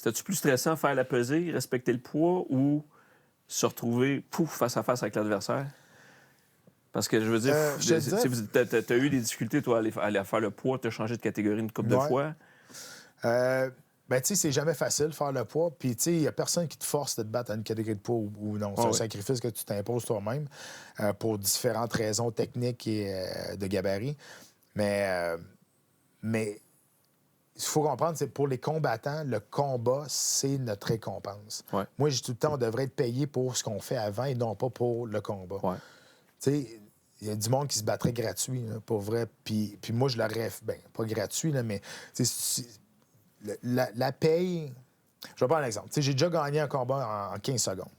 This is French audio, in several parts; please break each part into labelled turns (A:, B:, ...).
A: C'était-tu plus stressant faire la pesée, respecter le poids ou se retrouver face à face avec l'adversaire? Parce que je veux dire,
B: Je te dis,
A: t'as eu des difficultés, toi, à aller faire le poids, t'as changé de catégorie une couple de
B: ouais.
A: fois.
B: Ben, tu sais, c'est jamais facile de faire le poids. Puis, tu sais, il n'y a personne qui te force de te battre à une catégorie de poids ou non. C'est un sacrifice que tu t'imposes toi-même pour différentes raisons techniques et de gabarit. Mais il faut comprendre, c'est pour les combattants, le combat, c'est notre récompense.
A: Ouais.
B: Moi, je dis tout le temps, on devrait être payé pour ce qu'on fait avant et non pas pour le combat.
A: Ouais.
B: Tu sais, il y a du monde qui se battrait gratuit, là, pour vrai. Puis moi, je l'aurais... Ben, pas gratuit, là, mais la paye... Je vais prendre un exemple. Tu sais, j'ai déjà gagné un combat en 15 secondes.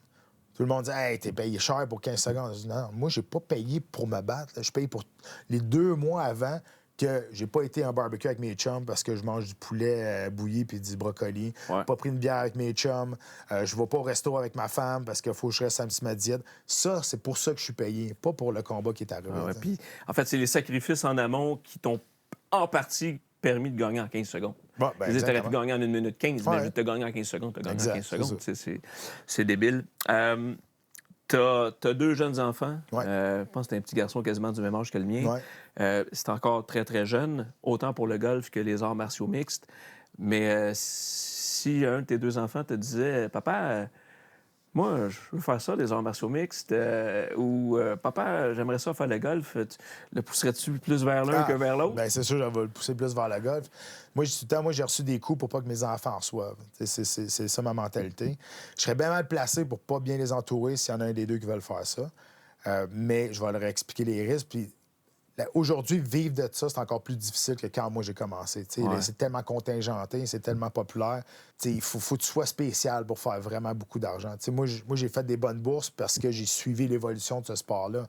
B: Tout le monde dit « Hey, t'es payé cher pour 15 secondes. » Je dis « Non, moi, j'ai pas payé pour me battre. Là. Je paye pour les 2 mois avant que j'ai pas été à un barbecue avec mes chums parce que je mange du poulet bouilli puis du brocoli.
A: Ouais.
B: Pas pris une bière avec mes chums. Je vais pas au resto avec ma femme parce qu'il faut que je reste samedi ma diète. Ça, c'est pour ça que je suis payé, pas pour le combat qui est arrivé.
A: Ouais. Puis, en fait, c'est les sacrifices en amont qui t'ont en partie permis de gagner en 15 secondes.
B: Bon, ben,
A: Tu aurais pu gagner en 1 minute 15, mais
B: ouais.
A: vu que tu as gagné en 15 secondes, tu as gagné en 15 secondes. C'est débile. T'as 2 jeunes enfants.
B: Ouais.
A: Je pense que t'es un petit garçon quasiment du même âge que le mien.
B: Ouais.
A: C'est encore très, très jeune, autant pour le golf que les arts martiaux mixtes. Mais si un de tes 2 enfants te disait « Papa, moi, je veux faire ça, les arts martiaux mixtes. » ou « Papa, j'aimerais ça faire le golf. » Le pousserais-tu plus vers l'un que vers l'autre?
B: Bien, c'est sûr, je vais le pousser plus vers le golf. Moi, tout le temps, j'ai reçu des coups pour pas que mes enfants en reçoivent. C'est ça ma mentalité. Je serais bien mal placé pour pas bien les entourer s'il y en a un des 2 qui veulent faire ça. Mais je vais leur expliquer les risques. Puis aujourd'hui, vivre de ça, c'est encore plus difficile que quand moi j'ai commencé.
A: Ouais.
B: C'est tellement contingenté, c'est tellement populaire. Il faut que tu sois spécial pour faire vraiment beaucoup d'argent. Moi, j'ai fait des bonnes bourses parce que j'ai suivi l'évolution de ce sport-là.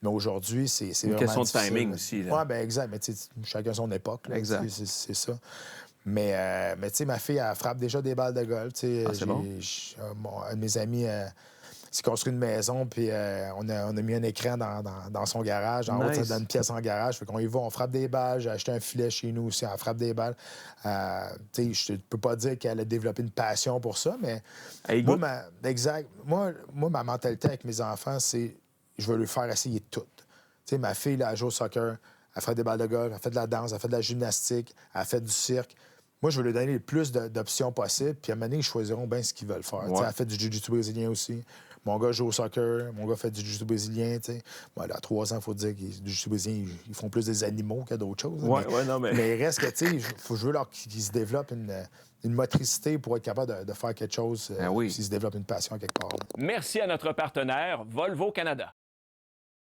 B: Mais aujourd'hui, c'est
A: une
B: vraiment
A: question
B: difficile.
A: de timing aussi.
B: Oui, bien exact. Mais chacun son époque. Là,
A: exact.
B: C'est ça. Mais tu sais, ma fille, elle frappe déjà des balles de golf.
A: C'est bon.
B: Un de mes amis s'est construit une maison, puis on a mis un écran dans son garage, en haut, dans une pièce en garage. Fait qu'on y va, on frappe des balles. J'ai acheté un filet chez nous aussi, on frappe des balles. Tu sais, je peux pas dire qu'elle a développé une passion pour ça, mais moi, ma mentalité avec mes enfants, c'est je veux leur faire essayer tout. Tu sais, ma fille, là, elle joue au soccer, elle fait des balles de golf, elle fait de la danse, elle fait de la gymnastique, elle fait du cirque. Moi, je veux leur donner le plus d'options possibles, puis à un moment donné, ils choisiront bien ce qu'ils veulent faire. Ouais. Elle fait du jiu-jitsu brésilien aussi. Mon gars joue au soccer, mon gars fait du jiu-jitsu brésilien. Bon, là, à 3 ans, il faut dire que du jiu-jitsu brésilien, ils font plus des animaux que d'autres choses.
A: Mais
B: il reste que, tu sais, je veux qu'ils se développent une motricité pour être capable de faire quelque chose, s'ils se développent une passion quelque part. Là.
C: Merci à notre partenaire Volvo Canada.